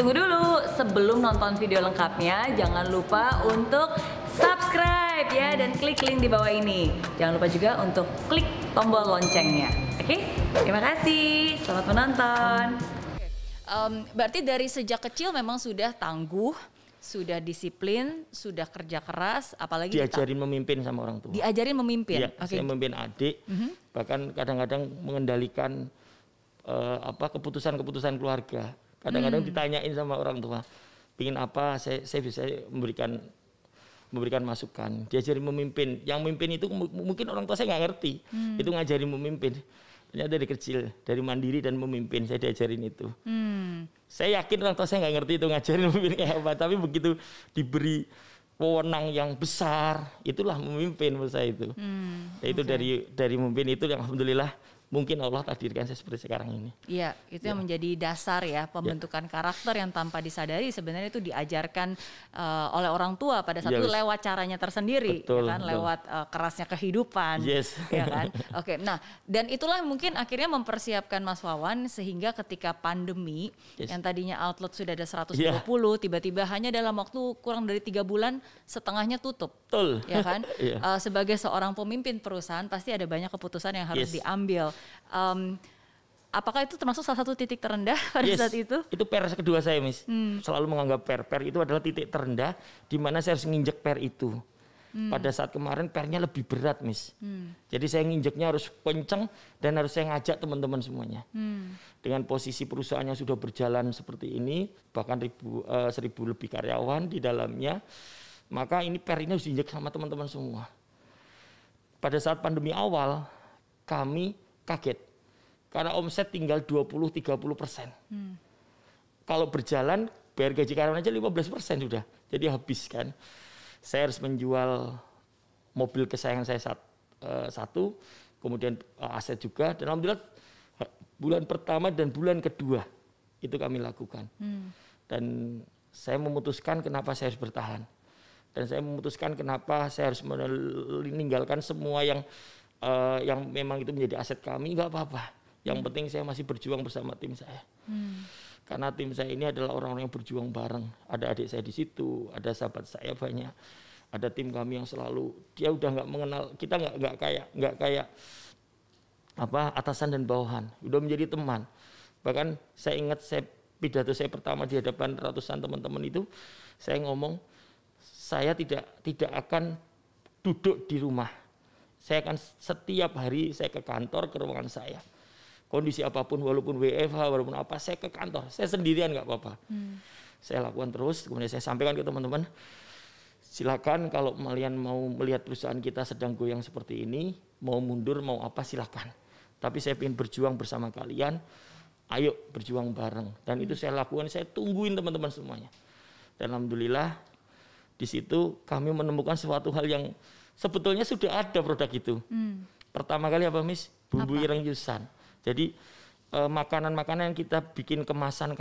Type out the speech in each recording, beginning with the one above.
Tunggu dulu, sebelum nonton video lengkapnya, jangan lupa untuk subscribe ya dan klik link di bawah ini. Jangan lupa juga untuk klik tombol loncengnya. Oke, terima kasih. Selamat menonton. Berarti dari sejak kecil memang sudah tangguh, sudah disiplin, sudah kerja keras, apalagi diajarin memimpin sama orang tua. Diajarin memimpin. Iya, saya memimpin adik, bahkan kadang-kadang mengendalikan keputusan-keputusan keluarga. Kadang-kadang ditanyain sama orang tua, pingin apa, saya bisa memberikan masukan. Diajarin memimpin. Yang memimpin itu mungkin orang tua saya nggak ngerti, itu ngajarin memimpin. Ternyata dari kecil, dari mandiri dan memimpin, saya diajarin itu. Saya yakin orang tua saya nggak ngerti itu ngajarin memimpin kayak apa, tapi begitu diberi wewenang yang besar, itulah memimpin menurut saya itu. Itu dari memimpin itu yang alhamdulillah mungkin Allah takdirkan saya seperti sekarang ini. Iya, itu yang menjadi dasar ya pembentukan karakter yang tanpa disadari sebenarnya itu diajarkan oleh orang tua pada saat itu lewat caranya tersendiri, betul, ya kan, lewat kerasnya kehidupan, ya kan. Oke, nah dan itulah mungkin akhirnya mempersiapkan Mas Wawan sehingga ketika pandemi yang tadinya outlet sudah ada 120, tiba-tiba hanya dalam waktu kurang dari 3 bulan setengahnya tutup, betul, ya kan. Sebagai seorang pemimpin perusahaan pasti ada banyak keputusan yang harus diambil. Apakah itu termasuk salah satu titik terendah pada saat itu? Itu per kedua saya, Miss. Selalu menganggap per itu adalah titik terendah di mana saya harus nginjek per itu. Pada saat kemarin pernya lebih berat, Miss. Jadi saya nginjeknya harus kenceng dan harus saya ngajak teman-teman semuanya. Dengan posisi perusahaannya sudah berjalan seperti ini, bahkan 1.000 lebih karyawan di dalamnya, maka ini per ini harus diinjek sama teman-teman semua. Pada saat pandemi awal, kami kaget karena omset tinggal 20-30%. Kalau berjalan bayar gaji karyawan aja 15% sudah. Jadi habis kan. Saya harus menjual mobil kesayangan saya satu, kemudian aset juga. Dan alhamdulillah bulan pertama dan bulan kedua itu kami lakukan. Dan saya memutuskan kenapa saya harus bertahan. Dan saya memutuskan kenapa saya harus meninggalkan semua yang memang itu menjadi aset kami, nggak apa-apa. Yang penting saya masih berjuang bersama tim saya. Karena tim saya ini adalah orang-orang yang berjuang bareng. Ada adik saya di situ, ada sahabat saya banyak, ada tim kami yang selalu dia udah nggak mengenal kita, nggak kayak atasan dan bawahan, udah menjadi teman. Bahkan saya ingat pidato saya pertama di hadapan ratusan teman-teman itu, saya ngomong saya tidak akan duduk di rumah. Saya akan setiap hari saya ke kantor, ke ruangan saya. Kondisi apapun, walaupun WFH, walaupun apa, saya ke kantor. Saya sendirian nggak apa-apa. Saya lakukan terus, kemudian saya sampaikan ke teman-teman, silakan kalau kalian mau melihat perusahaan kita sedang goyang seperti ini, mau mundur, mau apa silakan. Tapi saya ingin berjuang bersama kalian, ayo berjuang bareng. Dan itu saya lakukan, saya tungguin teman-teman semuanya. Dan alhamdulillah di situ kami menemukan suatu hal yang sebetulnya sudah ada produk itu. Pertama kali apa, Miss? Bumbu ireng Yusan. Jadi makanan-makanan yang kita bikin kemasan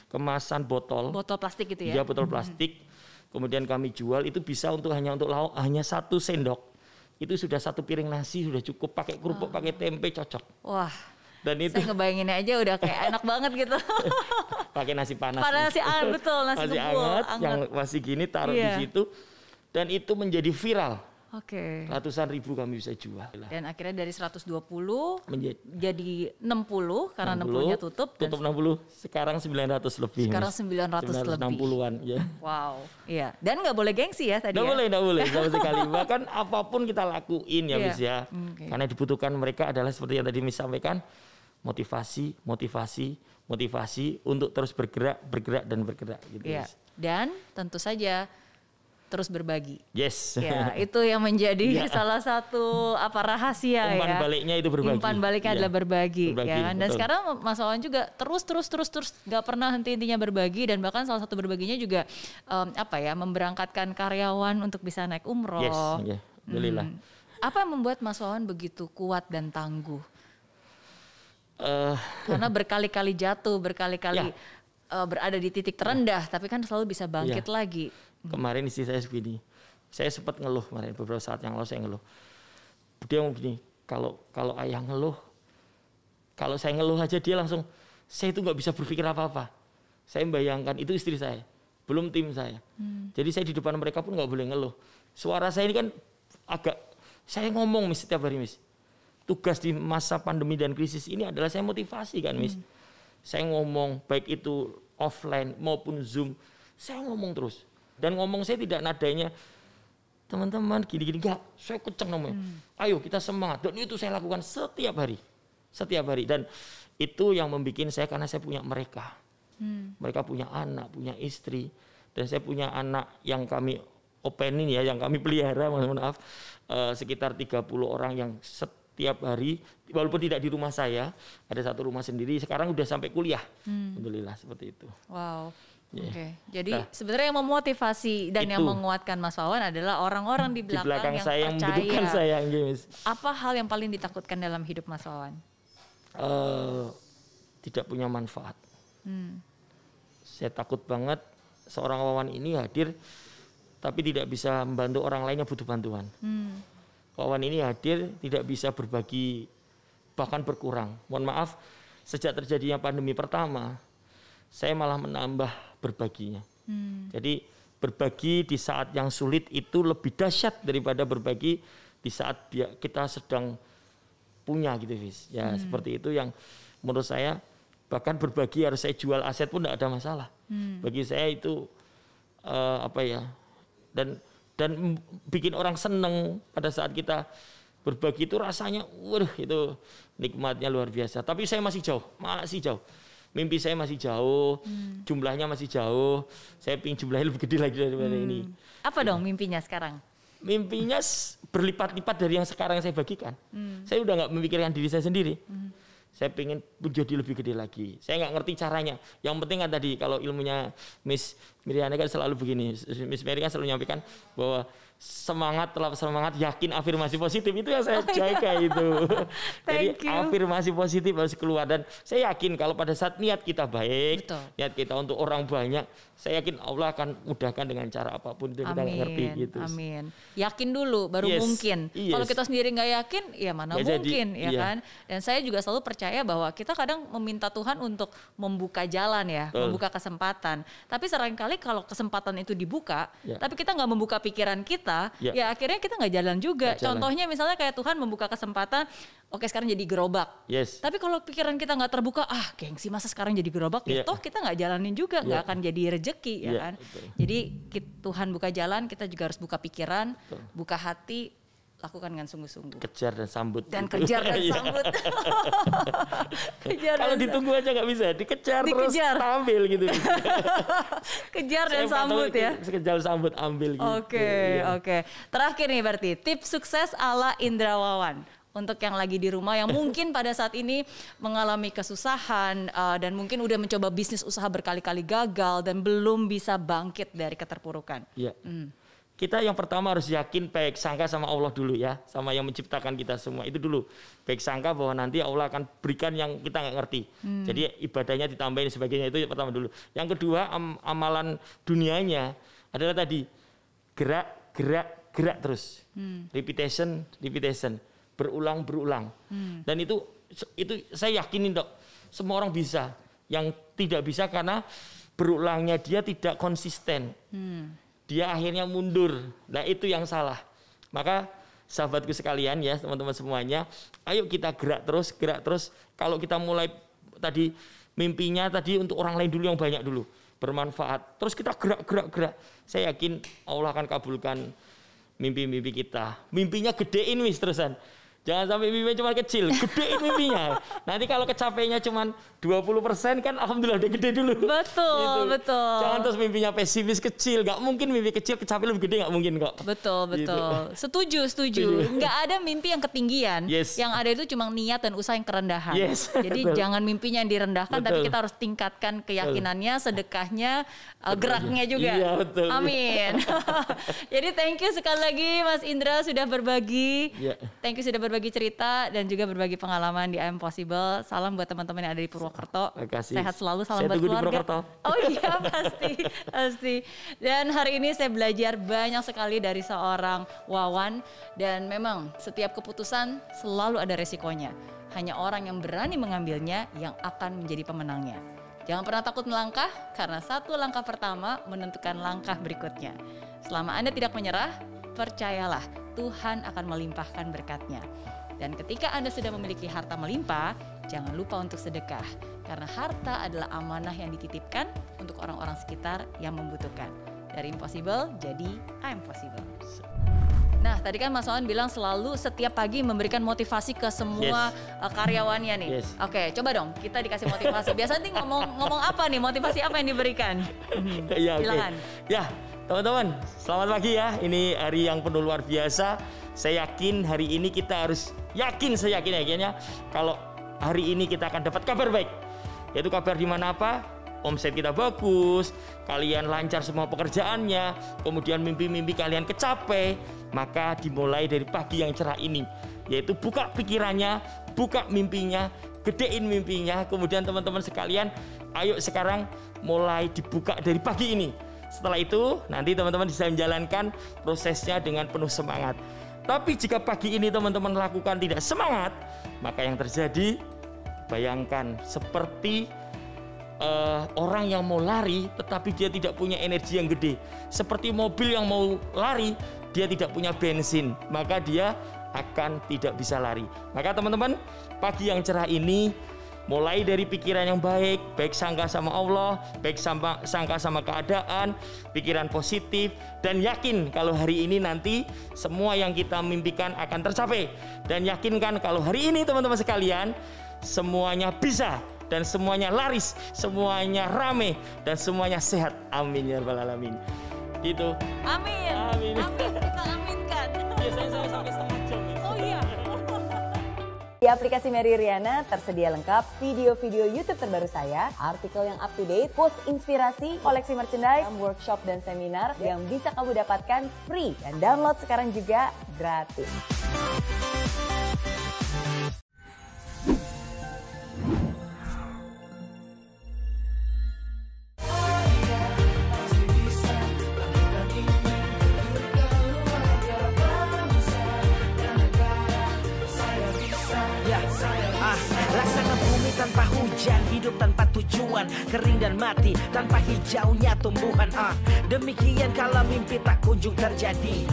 kemasan botol plastik gitu ya? Iya, botol plastik. Kemudian kami jual itu bisa hanya untuk lauk, hanya 1 sendok. Itu sudah 1 piring nasi sudah cukup, pakai kerupuk, pakai tempe cocok. Wah. Dan itu saya ngebayanginnya aja udah kayak enak banget gitu. Pakai nasi panas. Nasi anget, betul, nasi anget yang masih gini taruh di situ. Dan itu menjadi viral. Ratusan ribu kami bisa jual. Dan akhirnya dari 120 jadi 60 karena 60-nya tutup 60, sekarang 900 lebih. Sekarang 900 lebih. 960-an ya. Wow. Iya. Dan nggak boleh gengsi ya tadi. Nggak boleh sama sekali. Bahkan apapun kita lakuin ya, Miss ya. Karena dibutuhkan mereka adalah seperti yang tadi Miss sampaikan, motivasi untuk terus bergerak gitu. Iya. Dan tentu saja terus berbagi. Yes. Ya, itu yang menjadi salah satu rahasia umpan ya. Umpan baliknya itu berbagi. Umpan baliknya adalah berbagi ya kan. Dan sekarang Mas Wawan juga terus nggak pernah henti-hentinya berbagi, dan bahkan salah satu berbaginya juga memberangkatkan karyawan untuk bisa naik umroh. Yes, alhamdulillah. Apa yang membuat Mas Wawan begitu kuat dan tangguh? Karena berkali-kali jatuh, berkali-kali berada di titik terendah, tapi kan selalu bisa bangkit lagi. Kemarin istri saya begini, saya sempat ngeluh kemarin beberapa saat yang lalu saya ngeluh. Dia ngomong gini, kalau ayah ngeluh, kalau saya ngeluh aja dia langsung, saya itu nggak bisa berpikir apa-apa. Saya membayangkan itu istri saya, belum tim saya. Jadi saya di depan mereka pun nggak boleh ngeluh. Suara saya ini kan agak, saya ngomong Miss setiap hari Miss. Tugas di masa pandemi dan krisis ini adalah saya motivasi kan Miss. Saya ngomong baik itu offline maupun Zoom, saya ngomong terus. Dan ngomong saya tidak nadanya, teman-teman gini-gini, enggak, saya kenceng namanya. Ayo kita semangat. Dan itu saya lakukan setiap hari. Setiap hari. Dan itu yang membuat saya, karena saya punya mereka. Mereka punya anak, punya istri. Dan saya punya anak yang kami openin ya, yang kami pelihara, mohon maaf. Sekitar 30 orang yang setiap hari, walaupun tidak di rumah saya, ada satu rumah sendiri, sekarang udah sampai kuliah. Alhamdulillah seperti itu. Wow. Yeah. Oke. Jadi sebenarnya yang memotivasi dan yang menguatkan Mas Wawan adalah orang-orang di belakang yang saya, percaya. yang membutuhkan saya. Apa hal yang paling ditakutkan dalam hidup Mas Wawan? Tidak punya manfaat. Saya takut banget seorang Wawan ini hadir tapi tidak bisa membantu orang lain yang butuh bantuan. Wawan ini hadir tidak bisa berbagi, bahkan berkurang. Mohon maaf, sejak terjadinya pandemi pertama, saya malah menambah berbaginya. Jadi berbagi di saat yang sulit itu lebih dahsyat daripada berbagi di saat kita sedang punya gitu, Fis. Ya seperti itu yang menurut saya, bahkan berbagi harus saya jual aset pun tidak ada masalah. Bagi saya itu dan bikin orang seneng pada saat kita berbagi itu rasanya, waduh itu nikmatnya luar biasa. Tapi saya masih jauh. Mimpi saya masih jauh, jumlahnya masih jauh. Saya ingin jumlahnya lebih gede lagi daripada ini. Apa dong mimpinya sekarang? Mimpinya berlipat-lipat dari yang sekarang saya bagikan. Saya udah nggak memikirkan diri saya sendiri. Saya pengen menjadi lebih gede lagi. Saya nggak ngerti caranya. Yang penting kan tadi kalau ilmunya Miss Miriana kan selalu begini. Miss Mary kan selalu menyampaikan bahwa semangat, yakin, afirmasi positif itu yang saya jaga itu. Jadi afirmasi positif harus keluar, dan saya yakin kalau pada saat niat kita baik, niat kita untuk orang banyak, saya yakin Allah akan mudahkan dengan cara apapun itu. Kita ngerti gitu. Amin. Yakin dulu baru mungkin. Kalau kita sendiri nggak yakin, ya mana mungkin, ya kan? Dan saya juga selalu percaya bahwa kita kadang meminta Tuhan untuk membuka jalan ya, membuka kesempatan. Tapi seringkali kalau kesempatan itu dibuka, tapi kita nggak membuka pikiran kita, ya akhirnya kita nggak jalan juga. Contohnya misalnya kayak Tuhan membuka kesempatan, oke sekarang jadi gerobak. Tapi kalau pikiran kita nggak terbuka, gengsi masa sekarang jadi gerobak, ya toh kita nggak jalanin juga, nggak akan jadi rezeki, ya kan. Jadi Tuhan buka jalan, kita juga harus buka pikiran, buka hati, lakukan dengan sungguh-sungguh. Kejar dan sambut. Dan kejar dan sambut. Kalau ditunggu aja nggak bisa, dikejar terus ambil gitu. Kejar dan sambut ya. Kejar sambut ambil gitu. Oke. Terakhir nih berarti tips sukses ala Indra Wawan. Untuk yang lagi di rumah yang mungkin pada saat ini mengalami kesusahan dan mungkin udah mencoba bisnis usaha berkali-kali gagal dan belum bisa bangkit dari keterpurukan. Iya. Kita yang pertama harus yakin, baik sangka sama Allah dulu ya, sama yang menciptakan kita semua itu dulu. Baik sangka bahwa nanti Allah akan berikan yang kita nggak ngerti. Jadi ibadahnya ditambahin sebagainya, itu yang pertama dulu. Yang kedua, amalan dunianya adalah tadi gerak terus. Repetition, berulang. Dan itu saya yakinin dok, semua orang bisa. Yang tidak bisa karena berulangnya dia tidak konsisten. Dia akhirnya mundur. Nah itu yang salah. Maka sahabatku sekalian ya, teman-teman semuanya, ayo kita gerak terus. Kalau kita mulai tadi mimpinya tadi untuk orang lain dulu, yang banyak dulu, bermanfaat. Terus kita gerak. Saya yakin Allah akan kabulkan mimpi-mimpi kita. Mimpinya gedein wis terusan. Jangan sampai mimpinya cuma kecil, gedein mimpinya. Nanti kalau kecapainya cuma 20% kan alhamdulillah udah gede dulu. Betul. Jangan terus mimpinya pesimis kecil, nggak mungkin mimpi kecil kecapai lebih gede, nggak mungkin kok. Betul. Gitu. Setuju. Nggak ada mimpi yang ketinggian. Yang ada itu cuma niat dan usaha yang kerendahan. Jadi jangan mimpinya yang direndahkan, tapi kita harus tingkatkan keyakinannya, sedekahnya, geraknya juga. Betul. Amin. Jadi thank you sekali lagi Mas Indra sudah berbagi. Thank you sudah berbagi cerita dan juga berbagi pengalaman di I'm Possible. Salam buat teman-teman yang ada di Purwokerto. Sehat selalu, salam buat keluarga. Oh iya pasti. Dan hari ini saya belajar banyak sekali dari seorang Wawan, dan memang setiap keputusan selalu ada resikonya. Hanya orang yang berani mengambilnya yang akan menjadi pemenangnya. Jangan pernah takut melangkah, karena satu langkah pertama menentukan langkah berikutnya. Selama Anda tidak menyerah, percayalah Tuhan akan melimpahkan berkat-Nya. Dan ketika Anda sudah memiliki harta melimpah, jangan lupa untuk sedekah. Karena harta adalah amanah yang dititipkan untuk orang-orang sekitar yang membutuhkan. Dari impossible jadi I'm possible. Nah, tadi kan Mas Wawan bilang selalu setiap pagi memberikan motivasi ke semua karyawannya nih. Yes. Oke, coba dong kita dikasih motivasi. Biasanya nih ngomong apa nih? Motivasi apa yang diberikan? Ya, silakan. Ya, teman-teman, selamat pagi ya. Ini hari yang penuh luar biasa. Saya yakin hari ini kita harus saya yakin kalau hari ini kita akan dapat kabar baik. Yaitu kabar di mana apa? Omset kita bagus, kalian lancar semua pekerjaannya, kemudian mimpi-mimpi kalian kecapai, maka dimulai dari pagi yang cerah ini, yaitu buka pikirannya, buka mimpinya, gedein mimpinya, kemudian teman-teman sekalian, ayo sekarang mulai dibuka dari pagi ini. Setelah itu, nanti teman-teman bisa menjalankan prosesnya dengan penuh semangat. Tapi jika pagi ini teman-teman lakukan tidak semangat, maka yang terjadi, bayangkan seperti orang yang mau lari tetapi dia tidak punya energi yang gede, seperti mobil yang mau lari dia tidak punya bensin, maka dia akan tidak bisa lari. Maka teman-teman, pagi yang cerah ini mulai dari pikiran yang baik sangka sama Allah, baik sangka sama keadaan, pikiran positif, dan yakin kalau hari ini nanti semua yang kita mimpikan akan tercapai, dan yakinkan kalau hari ini teman-teman sekalian semuanya bisa, dan semuanya laris, semuanya rame, dan semuanya sehat. Amin ya rabbal alamin. Gitu. Amin. Amin. Amin. Kita aminkan. Biasanya saya sampai setengah jam. Oh iya. Di aplikasi Mary Riana tersedia lengkap video-video YouTube terbaru saya, artikel yang up to date, quotes inspirasi, koleksi merchandise, workshop dan seminar yang bisa kamu dapatkan free, dan download sekarang juga gratis. Laksana bumi tanpa hujan, hidup tanpa tujuan, kering dan mati tanpa hijaunya tumbuhan. Demikian kalau mimpi tak kunjung terjadi.